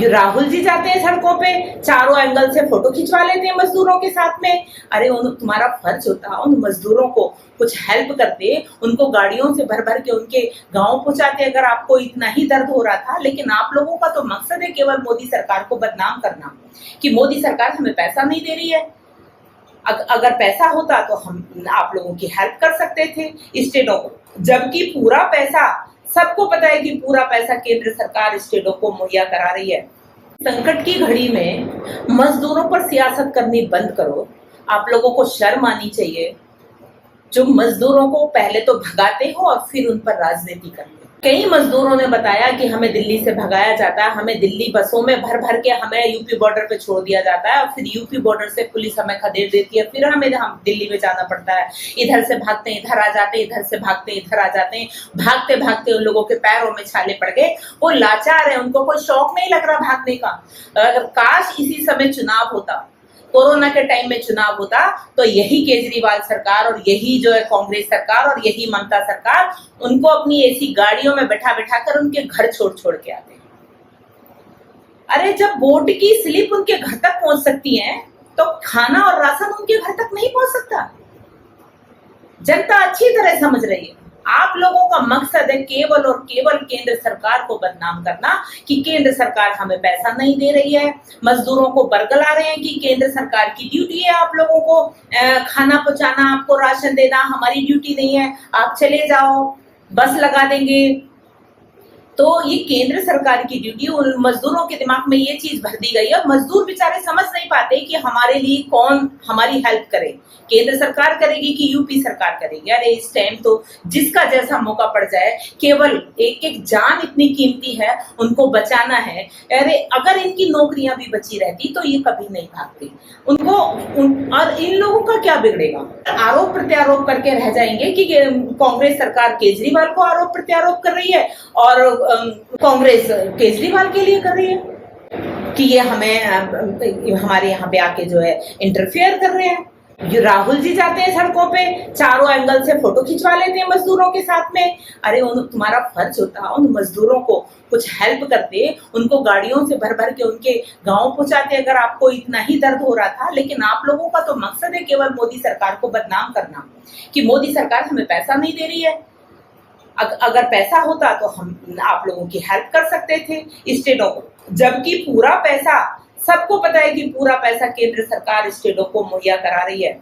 राहुल जी जाते हैं सड़कों पे, चारों एंगल से फोटो खिंचवा लेते हैं मजदूरों के साथ में। अरे तुम्हारा फर्ज होता, उन मजदूरों को कुछ हेल्प करते, उनको गाड़ियों से भर भर के उनके गांव पहुंचाते अगर आपको इतना ही दर्द हो रहा था। लेकिन आप लोगों का तो मकसद है केवल मोदी सरकार को बदनाम करना, कि मोदी सरकार हमें पैसा नहीं दे रही है। अगर पैसा होता तो हम आप लोगों की हेल्प कर सकते थे स्टेटों को, जबकि पूरा पैसा, सबको पता है कि पूरा पैसा केंद्र सरकार स्टेटों को मुहैया करा रही है। संकट की घड़ी में मजदूरों पर सियासत करनी बंद करो। आप लोगों को शर्म आनी चाहिए, जो मजदूरों को पहले तो भगाते हो और फिर उन पर राजनीति करते हो। कई मजदूरों ने बताया कि हमें दिल्ली से भगाया जाता है, हमें दिल्ली बसों में भर भर के हमें यूपी बॉर्डर पे छोड़ दिया जाता है और फिर यूपी बॉर्डर से पुलिस हमें खदेड़ देती है, फिर हमें हम दिल्ली में जाना पड़ता है। इधर से भागते इधर आ जाते हैं, इधर से भागते इधर आ जाते हैं। भागते भागते उन लोगों के पैरों में छाले पड़ गए, वो लाचार है, उनको कोई शौक नहीं लग रहा भागने का। अगर काश इसी समय चुनाव होता, कोरोना के टाइम में चुनाव होता, तो यही केजरीवाल सरकार और यही जो है कांग्रेस सरकार और यही ममता सरकार उनको अपनी ऐसी गाड़ियों में बैठा बैठा कर उनके घर छोड़ छोड़ के आते। अरे जब वोट की स्लिप उनके घर तक पहुंच सकती है, तो खाना और राशन उनके घर तक नहीं पहुंच सकता। जनता अच्छी तरह समझ रही है। आप लोगों का मकसद है केवल और केवल केंद्र सरकार को बदनाम करना, कि केंद्र सरकार हमें पैसा नहीं दे रही है। मजदूरों को बरगला रहे हैं कि केंद्र सरकार की ड्यूटी है आप लोगों को खाना पहुंचाना, आपको राशन देना, हमारी ड्यूटी नहीं है, आप चले जाओ, बस लगा देंगे। तो ये केंद्र सरकार की ड्यूटी, उन मजदूरों के दिमाग में ये चीज भर दी गई है। मजदूर बेचारे समझ नहीं पाते कि हमारे लिए कौन हमारी हेल्प करे, केंद्र सरकार करेगी कि यूपी सरकार करेगी। अरे इस टाइम तो जिसका जैसा मौका पड़ जाए, केवल एक एक जान इतनी कीमती है, उनको बचाना है। अरे अगर इनकी नौकरियां भी बची रहती तो ये कभी नहीं भागती उनको। और इन लोगों का क्या बिगड़ेगा? आरोप प्रत्यारोप करके रह जाएंगे कि कांग्रेस सरकार केजरीवाल को आरोप प्रत्यारोप कर रही है और कांग्रेस केजरीवाल के लिए कर रही है कि ये हमें हमारे यहाँ पे आके जो है इंटरफेयर कर रहे हैं। राहुल जी जाते हैं सड़कों पे, चारों एंगल से फोटो खिंचवा लेते हैं मजदूरों के साथ में। अरे तुम्हारा फर्ज होता, उन मजदूरों को कुछ हेल्प करते, उनको गाड़ियों से भर भर के उनके गांव पहुंचाते अगर आपको इतना ही दर्द हो रहा था। लेकिन आप लोगों का तो मकसद है केवल मोदी सरकार को बदनाम करना, कि मोदी सरकार हमें पैसा नहीं दे रही है। अगर पैसा होता तो हम आप लोगों की हेल्प कर सकते थे स्टेटों को, जबकि पूरा पैसा, सबको पता है कि पूरा पैसा केंद्र सरकार स्टेटों को मुहैया करा रही है।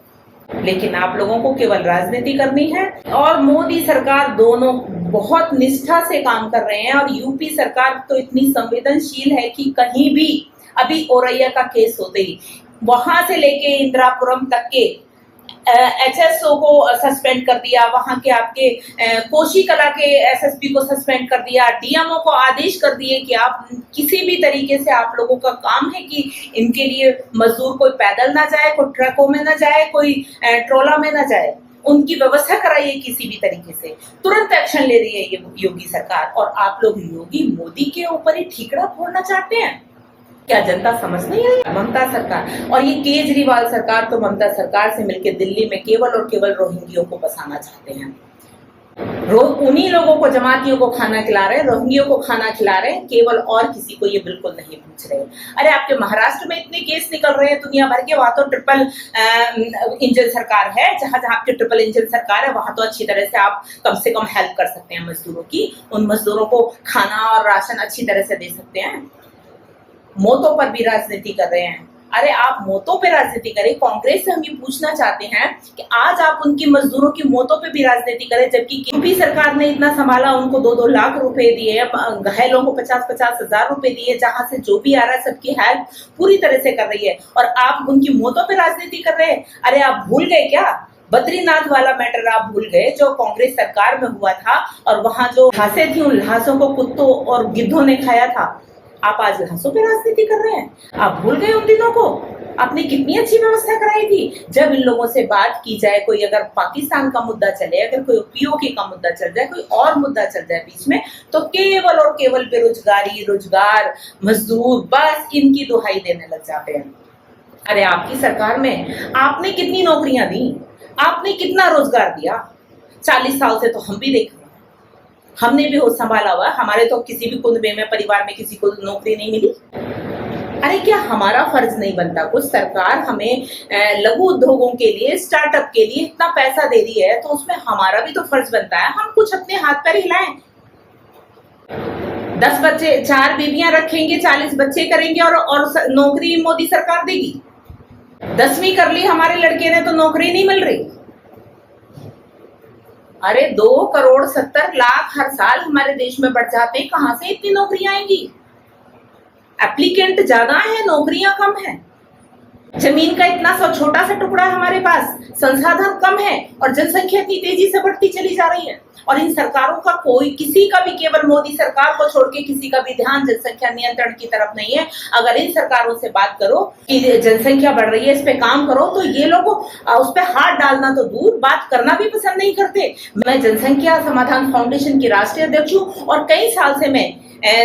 लेकिन आप लोगों को केवल राजनीति करनी है। और मोदी सरकार दोनों बहुत निष्ठा से काम कर रहे हैं, और यूपी सरकार तो इतनी संवेदनशील है कि कहीं भी, अभी औरैया का केस होते ही वहां से लेके इंदिरापुरम तक के HSO को सस्पेंड कर दिया, वहां के आपके कोशी कला के SSP को सस्पेंड कर दिया, DMO को आदेश कर दिए कि आप किसी भी तरीके से, आप लोगों का काम है कि इनके लिए मजदूर कोई पैदल ना जाए, कोई ट्रकों में ना जाए, कोई ट्रोला में ना जाए, उनकी व्यवस्था कराइए किसी भी तरीके से। तुरंत एक्शन ले रही है ये योगी सरकार। और आप लोग योगी मोदी के ऊपर ही ठीकरा फोड़ना चाहते हैं। क्या जनता समझ नहीं रही? ममता सरकार और ये केजरीवाल सरकार तो ममता सरकार से मिलकर दिल्ली में केवल और केवल रोहिंग्यों को बसाना चाहते हैं। उन्हीं लोगों को, जमातियों को खाना खिला रहे हैं, रोहिंग्यों को खाना खिला रहे हैं, केवल और किसी को ये बिल्कुल नहीं पूछ रहे। अरे आपके महाराष्ट्र में इतने केस निकल रहे हैं दुनिया भर के, वहां तो ट्रिपल इंजन सरकार है। जहां जहां आपके ट्रिपल इंजन सरकार है, वहां तो अच्छी तरह से आप कम से कम हेल्प कर सकते हैं मजदूरों की। उन मजदूरों को खाना और राशन अच्छी तरह से दे सकते हैं। मौतों पर भी राजनीति कर रहे हैं। अरे आप मौतों पे राजनीति करें। कांग्रेस से हम ये पूछना चाहते हैं कि आज आप उनकी मजदूरों की मौतों पे भी राजनीति करें, जबकि यूपी सरकार ने इतना संभाला, उनको 2-2 लाख रुपए दिए, घायलों को 50-50 हजार रुपए दिए, जहां से जो भी आ रहा है सबकी हेल्प पूरी तरह से कर रही है, और आप उनकी मौतों पे राजनीति कर रहे हैं। अरे आप भूल गए क्या बद्रीनाथ वाला मैटर? आप भूल गए जो कांग्रेस सरकार में हुआ था, और वहां जो लाशें थी, उन लाशों को कुत्तों और गिद्धों ने खाया था। आप आज लाशों पे राजनीति कर रहे हैं। आप भूल गए उन दिनों को? आपने कितनी अच्छी व्यवस्था कराई थी। जब इन लोगों से बात की जाए, कोई अगर पाकिस्तान का मुद्दा चले, अगर कोई POK का मुद्दा चल जाए, कोई और मुद्दा चल जाए बीच में, तो केवल और केवल बेरोजगारी, रोजगार, मजदूर, बस इनकी दुहाई देने लग जाते हैं। अरे आपकी सरकार में आपने कितनी नौकरियां दी, आपने कितना रोजगार दिया? 40 साल से तो हम भी देख रहे हैं। हमने भी होश संभाला हुआ है, हमारे तो किसी भी कुनबे में परिवार में किसी को नौकरी नहीं मिली। अरे क्या हमारा फर्ज नहीं बनता कुछ? सरकार हमें लघु उद्योगों के लिए, स्टार्टअप के लिए इतना पैसा दे रही है, तो उसमें हमारा भी तो फर्ज बनता है हम कुछ अपने हाथ पैर हिलाएं। 10 बच्चे, 4 बीवियां रखेंगे, 40 बच्चे करेंगे और नौकरी मोदी सरकार देगी। 10वीं कर ली हमारे लड़के ने तो नौकरी नहीं मिल रही। अरे 2,70,00,000 हर साल हमारे देश में बढ़ जाते हैं, कहां से इतनी नौकरियां आएंगी? एप्लीकेंट ज्यादा है, नौकरियां कम है। जमीन का इतना सा छोटा सा टुकड़ा है हमारे पास, संसाधन कम है और जनसंख्या इतनी तेजी से बढ़ती चली जा रही है। और इन सरकारों का कोई, किसी का भी, केवल मोदी सरकार को छोड़ के किसी का भी ध्यान जनसंख्या नियंत्रण की तरफ नहीं है। अगर इन सरकारों से बात करो कि जनसंख्या बढ़ रही है, इस पे काम करो, तो ये लोग उस पे हाथ डालना तो दूर, बात करना भी पसंद नहीं करते। मैं जनसंख्या समाधान फाउंडेशन की राष्ट्रीय अध्यक्ष हूँ और कई साल से मैं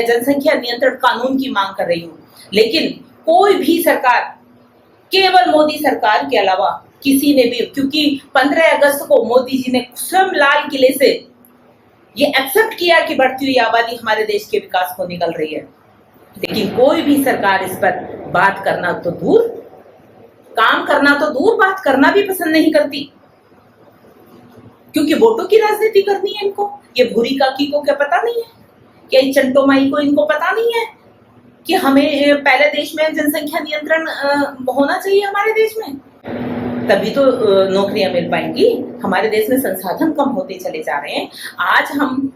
जनसंख्या नियंत्रण कानून की मांग कर रही हूँ, लेकिन कोई भी सरकार, केवल मोदी सरकार के अलावा किसी ने भी, क्योंकि 15 अगस्त को मोदी जी ने स्वयं लाल किले से ये एक्सेप्ट किया कि बढ़ती हुई आबादी हमारे देश के विकास को निकल रही है, लेकिन कोई भी सरकार इस पर बात करना तो दूर, काम करना तो दूर, बात करना भी पसंद नहीं करती, क्योंकि वोटों की राजनीति करनी है इनको। ये भूरी काकी को क्या पता नहीं है? क्या चंटो माई को इनको पता नहीं है कि हमें पहले देश में जनसंख्या नियंत्रण होना चाहिए हमारे देश में, तभी तो नौकरियां मिल पाएंगी। हमारे देश में संसाधन कम होते चले जा रहे हैं। आज हम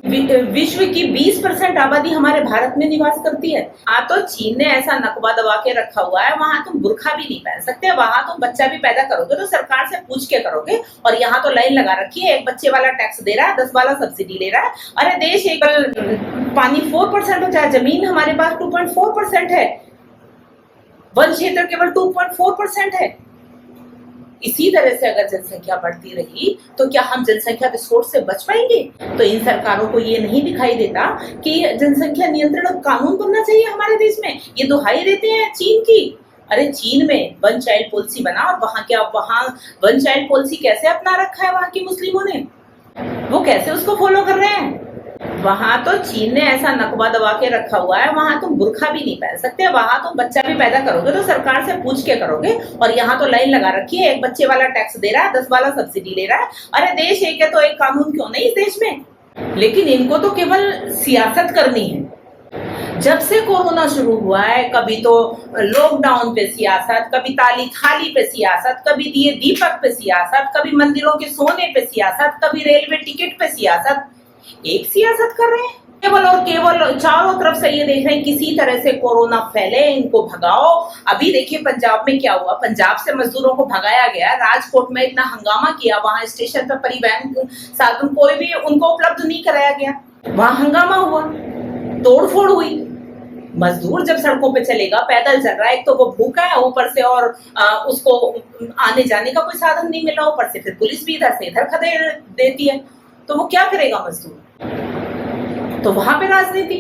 विश्व की 20% आबादी हमारे भारत में निवास करती है। तो चीन ने ऐसा नकबा दबा के रखा हुआ है, वहां तुम बुर्खा भी नहीं पहन सकते, वहां तुम बच्चा भी पैदा करोगे तो सरकार से पूछ के करोगे, और यहाँ तो लाइन लगा रखी है, एक बच्चे वाला टैक्स दे रहा है, 10 वाला सब्सिडी ले रहा है। अरे देश एक पानी 4% हो जाए, जमीन हमारे पास 2.4% है, वन क्षेत्र केवल 2.4% है। इसी तरह से अगर जनसंख्या बढ़ती रही तो क्या हम जनसंख्या विस्फोट से बच पाएंगे? तो इन सरकारों को ये नहीं दिखाई देता कि जनसंख्या नियंत्रण कानून बनना चाहिए हमारे देश में। ये दुहाई देते हैं चीन की। अरे चीन में वन चाइल्ड पॉलिसी बना, और वहां वन चाइल्ड पॉलिसी कैसे अपना रखा है वहां के मुस्लिमों ने, वो कैसे उसको फॉलो कर रहे हैं? वहां तो चीन ने ऐसा नकबा दबा के रखा हुआ है, वहां तुम बुर्खा भी नहीं पहन सकते, वहां तुम बच्चा भी पैदा करोगे तो सरकार से पूछ के करोगे, और यहाँ तो लाइन लगा रखी है, एक बच्चे वाला टैक्स दे रहा है, 10 वाला सब्सिडी ले रहा है। अरे देश एक है तो एक कानून क्यों नहीं इस देश में? लेकिन इनको तो केवल सियासत करनी है। जब से कोरोना शुरू हुआ है, कभी तो लॉकडाउन पे सियासत, कभी ताली थाली पे सियासत, कभी दिए दीपक पे सियासत, कभी मंदिरों के सोने पे सियासत, कभी रेलवे टिकट पे सियासत। एक सियासत कर रहे हैं केवल और केवल, चारों तरफ से ये देख रहे हैं किसी तरह से कोरोना फैले, इनको भगाओ। अभी देखिए पंजाब में क्या हुआ, पंजाब से मजदूरों को भगाया गया, राजकोट में इतना हंगामा किया, वहां स्टेशन पर परिवहन साधन कोई भी उनको उपलब्ध नहीं कराया गया, वहां हंगामा हुआ, तोड़फोड़ हुई। मजदूर जब सड़कों पे चलेगा, पैदल चल रहा है, एक तो वो भूखा है ऊपर से, और उसको आने जाने का कोई साधन नहीं मिला, ऊपर से फिर पुलिस भी इधर से इधर खदेड़ देती है, तो वो क्या करेगा मजदूर? तो वहां पे राजनीति,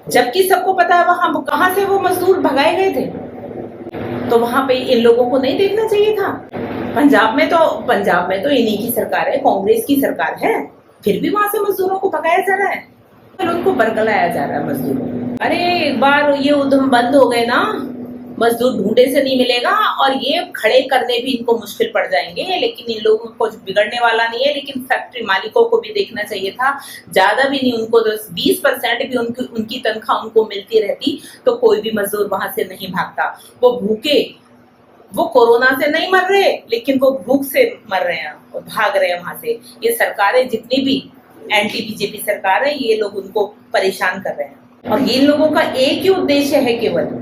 जबकि सबको पता है वहां कहां से वो मजदूर भगाए गए थे, तो वहां पे इन लोगों को नहीं देखना चाहिए था। पंजाब में तो इन्हीं की सरकार है, कांग्रेस की सरकार है, फिर भी वहां से मजदूरों को भगाया जा रहा है, फिर उनको बरगलाया जा रहा है मजदूरों। अरे एक बार ये उद्यम बंद हो गए ना, मजदूर ढूंढे से नहीं मिलेगा, और ये खड़े करने भी इनको मुश्किल पड़ जाएंगे। लेकिन इन लोगों को बिगड़ने वाला नहीं है, लेकिन फैक्ट्री मालिकों को भी देखना चाहिए था, ज्यादा भी नहीं, उनको 20% भी उनकी तनख्वाह उनको मिलती रहती तो कोई भी मजदूर वहां से नहीं भागता। वो भूखे, वो कोरोना से नहीं मर रहे, लेकिन वो भूख से मर रहे हैं, वो भाग रहे हैं वहां से। ये सरकारें जितनी भी एंटी बीजेपी सरकार है, ये लोग उनको परेशान कर रहे हैं, और इन लोगों का एक ही उद्देश्य है केवल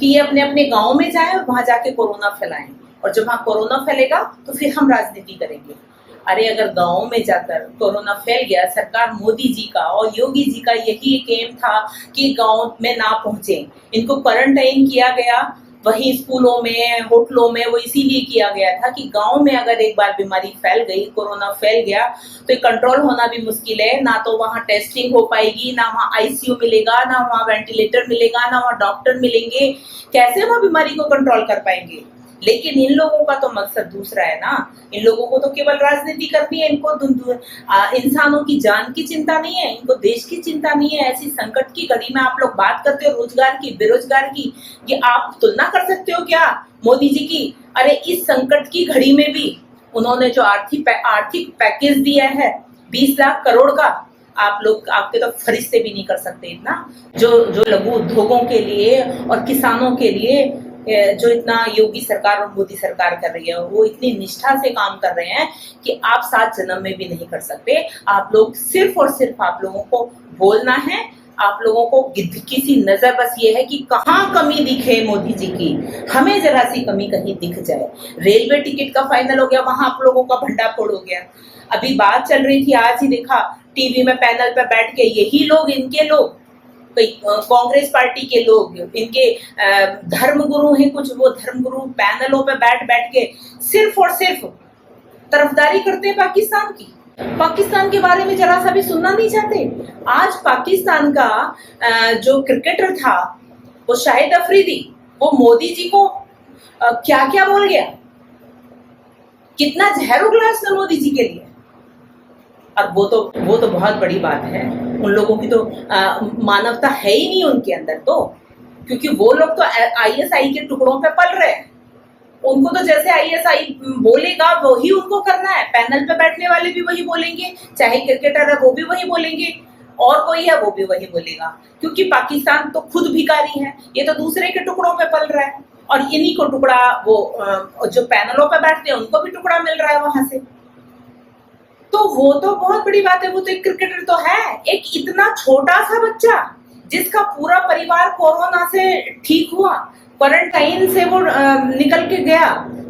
कि ये अपने अपने गांव में जाएं और वहां जाके कोरोना फैलाएं, और जब वहां कोरोना फैलेगा तो फिर हम राजनीति करेंगे। अरे अगर गांव में जाकर कोरोना फैल गया, सरकार मोदी जी का और योगी जी का यही एक एम था कि गांव में ना पहुंचे, इनको क्वारंटाइन किया गया, वहीं स्कूलों में, होटलों में, वो इसीलिए किया गया था कि गांव में अगर एक बार बीमारी फैल गई, कोरोना फैल गया, तो ये कंट्रोल होना भी मुश्किल है, ना तो वहां टेस्टिंग हो पाएगी, ना वहां आईसीयू मिलेगा, ना वहां वेंटिलेटर मिलेगा, ना वहां डॉक्टर मिलेंगे, कैसे वो बीमारी को कंट्रोल कर पाएंगे? लेकिन इन लोगों का तो मकसद दूसरा है ना। इन लोगों को तो केवल राजनीति करनी है, इनको इंसानों की जान की चिंता नहीं है, इनको देश की चिंता नहीं है। ऐसी संकट की घड़ी में आप लोग बात करते हो रोजगार की, बेरोजगार की, कि आप तुलना कर सकते हो क्या मोदी जी की? अरे इस संकट की घड़ी में भी उन्होंने जो आर्थिक पैकेज दिया है 20 लाख करोड़ का, आप लोग, आपके तो फरिश्ते भी नहीं कर सकते इतना। जो जो लघु उद्योगों के लिए और किसानों के लिए जो इतना योगी सरकार और मोदी सरकार कर रही है, वो इतनी निष्ठा से काम कर रहे हैं कि आप 7 जन्म में भी नहीं कर सकते। आप लोग सिर्फ और सिर्फ आप लोगों को बोलना है, आप लोगों को गिद्ध की सी नजर बस ये है कि कहाँ कमी दिखे मोदी जी की, हमें जरा सी कमी कहीं दिख जाए। रेलवे टिकट का फाइनल हो गया, वहां आप लोगों का भंडाफोड़ हो गया। अभी बात चल रही थी, आज ही देखा टीवी में पैनल पे बैठ के यही लोग, इनके लोग, कांग्रेस पार्टी के लोग, इनके धर्मगुरु हैं कुछ, वो धर्मगुरु पैनलों पे बैठ बैठ के सिर्फ और सिर्फ तरफदारी करते हैं पाकिस्तान की। पाकिस्तान के बारे में जरा सा भी सुनना नहीं चाहते। आज पाकिस्तान का जो क्रिकेटर था वो शाहिद अफरीदी, वो मोदी जी को क्या क्या बोल गया, कितना जहर उगला उसने मोदी जी के लिए। और वो तो बहुत बड़ी बात है। उन लोगों की तो मानवता है ही नहीं उनके अंदर, तो क्योंकि वो लोग तो आईएसआई के टुकड़ों पे पल रहे हैं। उनको तो जैसे आईएसआई बोलेगा वही उनको करना है। पैनल पे बैठने वाले भी वही बोलेंगे, चाहे क्रिकेटर है वो भी वही बोलेंगे, और कोई है वो भी वही बोलेगा, क्योंकि पाकिस्तान तो खुद भिखारी है, ये तो दूसरे के टुकड़ों पे पल रहा है। और इन्हीं को टुकड़ा, वो जो पैनलों पे बैठते हैं उनको भी टुकड़ा मिल रहा है वहां से। तो वो तो बहुत बड़ी बात है। वो तो एक क्रिकेटर तो है, एक इतना छोटा सा बच्चा जिसका पूरा परिवार कोरोना से ठीक हुआ, क्वारंटाइन से वो निकल के गया,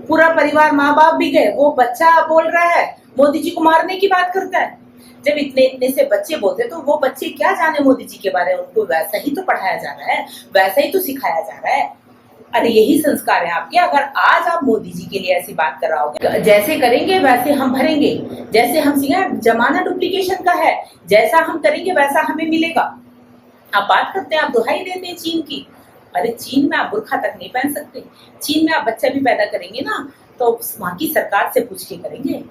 पूरा परिवार, माँ बाप भी गए, वो बच्चा बोल रहा है मोदी जी को मारने की बात करता है। जब इतने इतने से बच्चे बोलते तो वो बच्चे क्या जाने मोदी जी के बारे में, उनको वैसा ही तो पढ़ाया जा रहा है, वैसा ही तो सिखाया जा रहा है। अरे यही संस्कार है आपके। अगर आज आप मोदी जी के लिए ऐसी बात कराओगे, जैसे करेंगे वैसे हम भरेंगे, जैसे हम जमाना डुप्लीकेशन का है, जैसा हम करेंगे वैसा हमें मिलेगा। आप बात करते हैं, आप दुहाई देते हैं चीन की। अरे चीन में आप बुर्खा तक नहीं पहन सकते। चीन में आप बच्चा भी पैदा करेंगे ना तो वहां की सरकार से पूछ के करेंगे।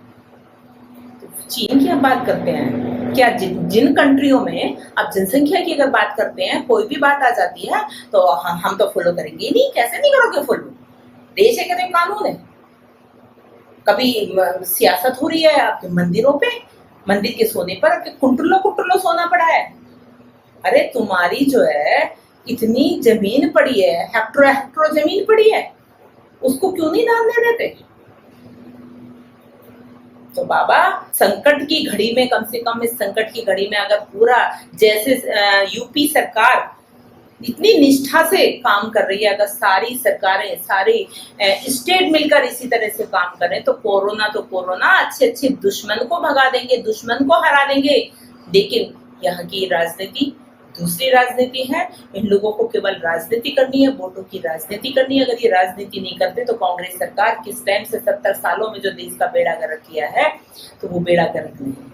चीन की आप बात करते हैं क्या? जिन कंट्रियों में आप जनसंख्या की अगर बात करते हैं, कोई भी बात आ जाती है तो हम तो फॉलो करेंगे नहीं। कैसे नहीं करोगे फॉलो? देश है, कहते कानून है। कभी सियासत हो रही है आपके मंदिरों पे, मंदिर के सोने पर कुंटलों कुंटलों सोना पड़ा है। अरे तुम्हारी जो है इतनी जमीन पड़ी है, हेक्टरो हेक्टरो जमीन पड़ी है, उसको क्यों नहीं दान दे देते? तो बाबा संकट की घड़ी में, कम से कम इस संकट की घड़ी में अगर पूरा, जैसे यूपी सरकार इतनी निष्ठा से काम कर रही है, अगर सारी सरकारें, सारे स्टेट मिलकर इसी तरह से काम करें तो कोरोना अच्छे अच्छे दुश्मन को भगा देंगे, दुश्मन को हरा देंगे। लेकिन यहाँ की राजनीति दूसरी राजनीति है। इन लोगों को केवल राजनीति करनी है, वोटों की राजनीति करनी है। अगर ये राजनीति नहीं करते तो कांग्रेस सरकार किस टाइम से 70 सालों में जो देश का बेड़ा गर्क किया है, तो वो बेड़ा गर्क नहीं है।